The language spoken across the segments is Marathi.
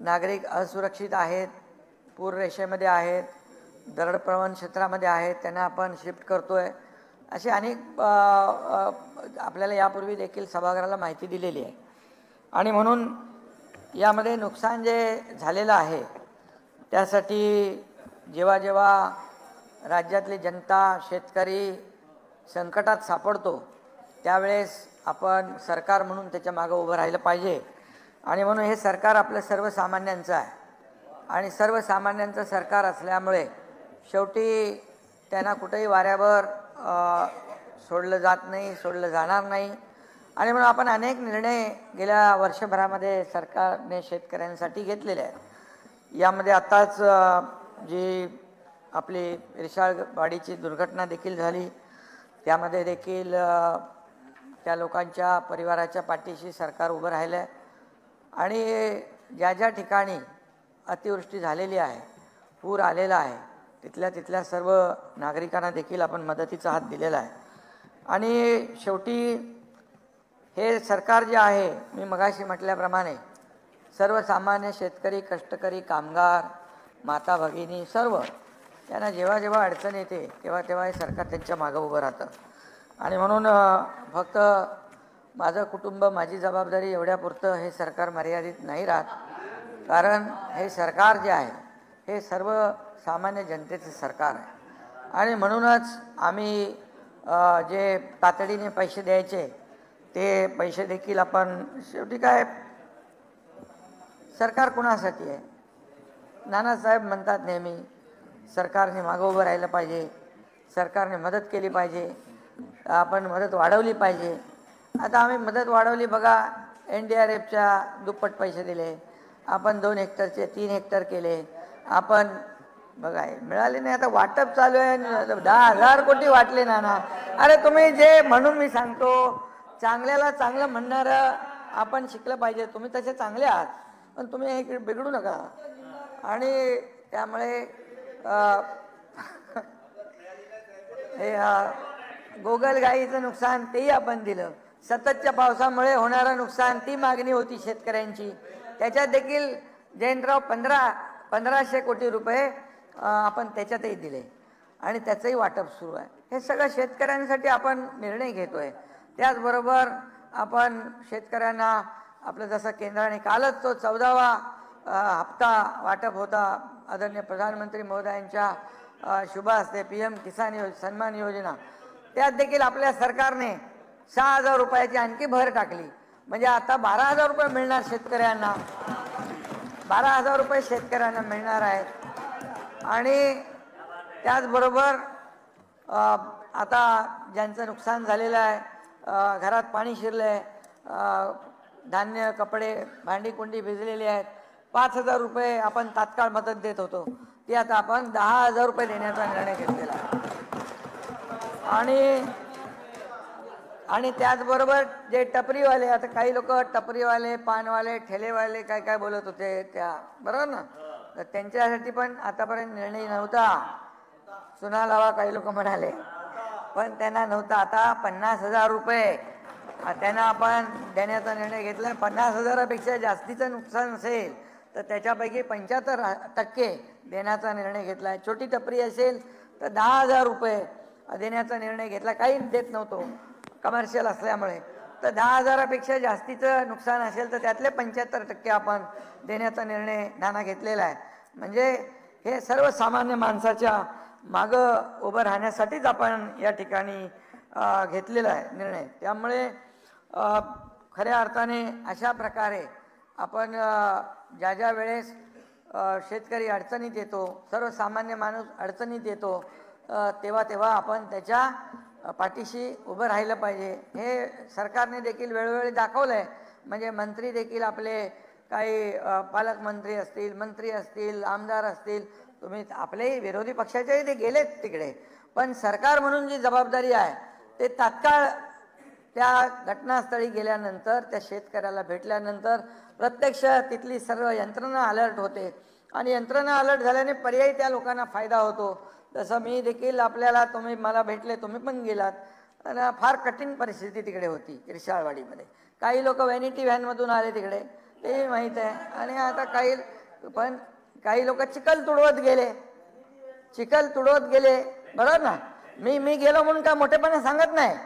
नागरिक असुरक्षित आहेत, पूररेषेमध्ये आहेत, दरडप्रवण क्षेत्रामध्ये आहेत, त्यांना आपण शिफ्ट करतोय, अशी अनेक आपल्याला यापूर्वी देखील सभागृहाला माहिती दिलेली आहे. आणि म्हणून यामध्ये नुकसान जे झालेलं आहे त्यासाठी जेव्हा जेव्हा राज्यातली जनता, शेतकरी संकटात सापडतो त्यावेळेस आपण सरकार म्हणून त्याच्या मागं उभं राहिलं पाहिजे. आणि म्हणून हे सरकार आपलं सर्वसामान्यांचं आहे आणि सर्वसामान्यांचं सरकार असल्यामुळे शेवटी त्यांना कुठेही वाऱ्यावर सोडलं जात नाही, सोडलं जाणार नाही. आणि म्हणून आपण अनेक निर्णय गेल्या वर्षभरामध्ये सरकारने शेतकऱ्यांसाठी घेतलेले आहेत. यामध्ये आत्ताच जी आपली रिशाळवाडीची दुर्घटना देखील झाली, त्यामध्ये देखील त्या लोकांच्या परिवाराच्या पाठीशी सरकार उभं राहिलं आहे. आणि ज्या ज्या ठिकाणी अतिवृष्टी झालेली आहे, पूर आलेला आहे, तिथल्या सर्व नागरिकांना देखील आपण मदतीचा हात दिलेला आहे. आणि शेवटी हे सरकार जे आहे, मी मगाशी म्हटल्याप्रमाणे सर्वसामान्य शेतकरी, कष्टकरी, कामगार, माता भगिनी सर्व त्यांना जेव्हा जेव्हा अडचण येते तेव्हा तेव्हा हे सरकार त्यांच्या मागं उभं राहतं. आणि म्हणून फक्त माझं कुटुंब, माझी जबाबदारी एवढ्यापुरतं हे सरकार मर्यादित नाही राहत. कारण हे सरकार जे आहे हे सर्वसामान्य जनतेचं सरकार आहे. आणि म्हणूनच आम्ही जे तातडीने पैसे द्यायचे ते पैसे देखील आपण, शेवटी काय सरकार कुणासाठी आहे? नानासाहेब म्हणतात नेहमी सरकारने मागं उभं राहिलं पाहिजे, सरकारने मदत केली पाहिजे, आपण मदत वाढवली पाहिजे. आता आम्ही मदत वाढवली बघा, NDRFच्या दुप्पट पैसे दिले आपण, 2 हेक्टरचे 3 हेक्टर केले आपण, बघा मिळाले नाही. आता वाटप चालू आहे, 10,000 कोटी वाटले ना. अरे तुम्ही जे, म्हणून मी सांगतो चांगल्याला चांगलं म्हणणारं आपण शिकलं पाहिजे. तुम्ही तसे चांगले आहात पण तुम्ही हे बिघडू नका. आणि त्यामुळे हे गोगलगाईचं नुकसान तेही आपण दिलं. सततच्या पावसामुळे होणारं नुकसान, ती मागणी होती शेतकऱ्यांची, त्याच्यात देखील जयंतराव 1500 कोटी रुपये आपण त्याच्यातही दिले आणि त्याचंही वाटप सुरू आहे. हे सगळं शेतकऱ्यांसाठी आपण निर्णय घेतोय. त्याचबरोबर आपण शेतकऱ्यांना आपलं जसं केंद्राने कालच तो 14वा हप्ता वाटप होता आदरणीय प्रधानमंत्री महोदयांच्या शुभ हस्ते, PM किसान सन्मान योजना, त्यात देखील आपल्या सरकारने 6,000 रुपयाची आणखी भर टाकली. म्हणजे आता 12,000 रुपये मिळणार शेतकऱ्यांना, 12,000 रुपये शेतकऱ्यांना मिळणार आहेत. आणि त्याचबरोबर आता ज्यांचं नुकसान झालेलं आहे, घरात पाणी शिरलं आहे, धान्य, कपडे, भांडी कुंडी भिजलेली आहेत, 5,000 रुपये आपण तात्काळ मदत देत होतो, ती आता आपण 10,000 रुपये देण्याचा निर्णय घेतलेला आहे. आणि त्याचबरोबर जे टपरीवाले, आता काही लोक टपरीवाले, पानवाले, ठेलेवाले काय काय बोलत होते त्या, बरोबर ना, तर त्यांच्यासाठी पण आतापर्यंत निर्णय नव्हता. चुना लावा काही लोक म्हणाले, पण त्यांना नव्हता. आता 50,000 रुपये त्यांना आपण देण्याचा निर्णय घेतला. 50,000पेक्षा जास्तीचं नुकसान असेल तर त्याच्यापैकी 75% देण्याचा निर्णय घेतला आहे. छोटी टपरी असेल तर 10,000 रुपये देण्याचा निर्णय घेतला. काही देत नव्हतो कमर्शियल असल्यामुळे. तर 10,000पेक्षा जास्तीचं नुकसान असेल तर त्यातले 75% आपण देण्याचा निर्णय नाना घेतलेला आहे. म्हणजे हे सर्वसामान्य माणसाच्या मागं उभं राहण्यासाठीच आपण या ठिकाणी घेतलेला आहे निर्णय. त्यामुळे खऱ्या अर्थाने अशा प्रकारे आपण ज्या ज्या वेळेस शेतकरी अडचणीत येतो, सर्वसामान्य माणूस अडचणीत येतो, तेव्हा तेव्हा आपण त्याच्या पाठीशी उभं राहिलं पाहिजे. हे सरकारने देखील वेळोवेळी दाखवलं आहे. म्हणजे मंत्री देखील आपले, काही पालकमंत्री असतील, मंत्री असतील, आमदार असतील, तुम्ही आपलेही विरोधी पक्षाचेही ते गेलेत तिकडे, पण सरकार म्हणून जी जबाबदारी आहे ते तात्काळ त्या घटनास्थळी गेल्यानंतर, त्या शेतकऱ्याला भेटल्यानंतर प्रत्यक्ष तिथली सर्व यंत्रणा अलर्ट होते आणि यंत्रणा अलर्ट झाल्याने पर्यायी त्या लोकांना फायदा होतो. तसं मी देखील आपल्याला, तुम्ही मला भेटले, तुम्ही पण गेलात, आणि फार कठीण परिस्थिती तिकडे होती रिशाळवाडीमध्ये. काही लोक व्हॅनिटी व्हॅनमधून आले तिकडे, ते माहीत आहे. आणि आता काही लोक चिखल तुडवत गेले, बरोबर ना. मी गेलो म्हणून का मोठेपणे सांगत नाही,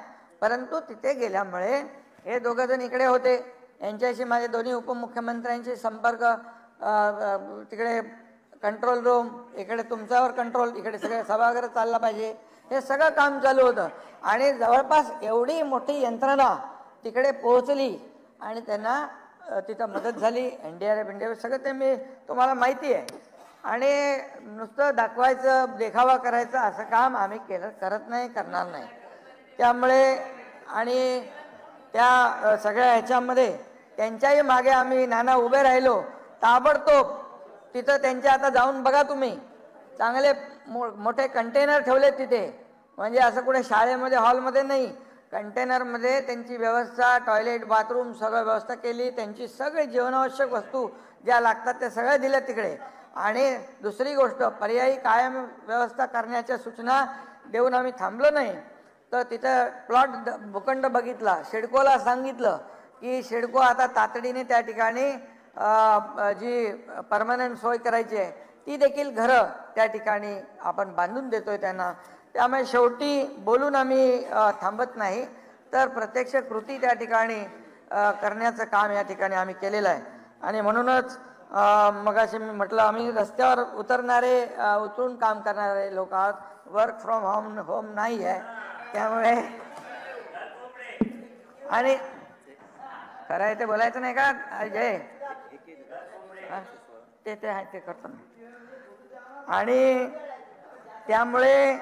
परंतु तिथे गेल्यामुळे हे दोघं जण इकडे होते, यांच्याशी माझे दोन्ही उपमुख्यमंत्र्यांशी संपर्क, तिकडे कंट्रोल रूम, इकडे तुमच्यावर कंट्रोल, इकडे सगळे सभागृह चालला पाहिजे, हे सगळं काम चालू होतं. आणि जवळपास एवढी मोठी यंत्रणा तिकडे पोहोचली आणि त्यांना तिथं मदत झाली. NDRF सगळं ते मी तुम्हाला माहिती आहे. आणि नुसतं दाखवायचं, देखावा करायचं असं काम आम्ही करत नाही, करणार नाही. त्यामुळे आणि त्या सगळ्या ह्याच्यामध्ये त्यांच्याही मागे आम्ही नाना उभे राहिलो ताबडतोब. तिथं त्यांच्या आता जाऊन बघा तुम्ही, चांगले मोठे कंटेनर ठेवले तिथे, म्हणजे असं कुठे शाळेमध्ये हॉलमध्ये नाही, कंटेनरमध्ये त्यांची व्यवस्था, टॉयलेट, बाथरूम सगळं व्यवस्था केली. त्यांची सगळी जीवनावश्यक वस्तू ज्या लागतात त्या सगळ्या दिल्या तिकडे. आणि दुसरी गोष्ट, पर्यायी कायम व्यवस्था करण्याच्या सूचना देऊन आम्ही थांबलो नाही. तर तिथं प्लॉट भूखंड बघितला, सिडकोला सांगितलं की सिडको आता तातडीने त्या ठिकाणी जी परमनंट सोय करायची आहे ती देखील घरं त्या ठिकाणी आपण बांधून देतोय त्यांना. त्यामुळे शेवटी बोलून आम्ही थांबत नाही, तर प्रत्यक्ष कृती त्या ठिकाणी करण्याचं काम या ठिकाणी आम्ही केलेलं आहे. आणि म्हणूनच मगाशी मी म्हटलं, आम्ही रस्त्यावर उतरून काम करणारे लोक आहोत, वर्क फ्रॉम होम नाही आहे. त्यामुळे आणि खरं आहे ते बोलायचं नाही का जय, ते आहे ते करतो ना. आणि त्यामुळे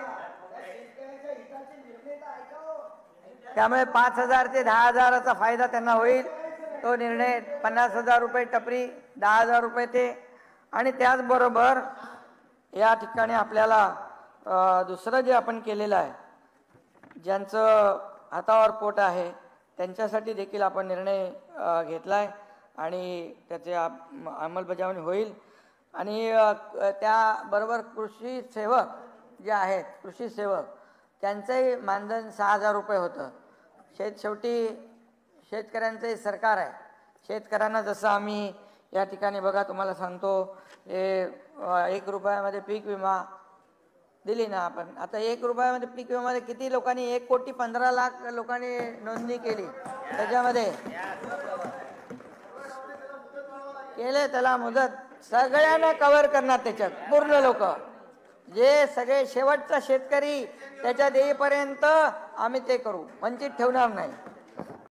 5,000 ते 10,000चा फायदा त्यांना होईल. तो निर्णय 50,000 रुपये टपरी, 10,000 रुपये ते. आणि त्याचबरोबर या ठिकाणी आपल्याला दुसरं जे आपण केलेलं आहे, ज्यांचं हातावर पोट आहे त्यांच्यासाठी देखील आपण निर्णय घेतला आहे आणि त्याची अंमलबजावणी होईल. आणि त्याबरोबर कृषी सेवक जे आहेत, कृषी सेवक त्यांचंही मानधन 6,000 रुपये होतं. शेवटी शेतकऱ्यांचंही सरकार आहे. शेतकऱ्यांना जसं आम्ही या ठिकाणी बघा तुम्हाला सांगतो, हे 1 रुपयामध्ये पीक विमा दिली ना आपण. आता 1 रुपयामध्ये पीक विमामध्ये किती लोकांनी, 1,15,00,000 लोकांनी नोंदणी केली, त्याच्यामध्ये केले त्याला मुदत, सगळ्यांना कव्हर करणार त्याच्यात पूर्ण लोक, जे सगळे शेवटचा शेतकरी त्याच्यात येईपर्यंत आम्ही ते करू, वंचित ठेवणार नाही.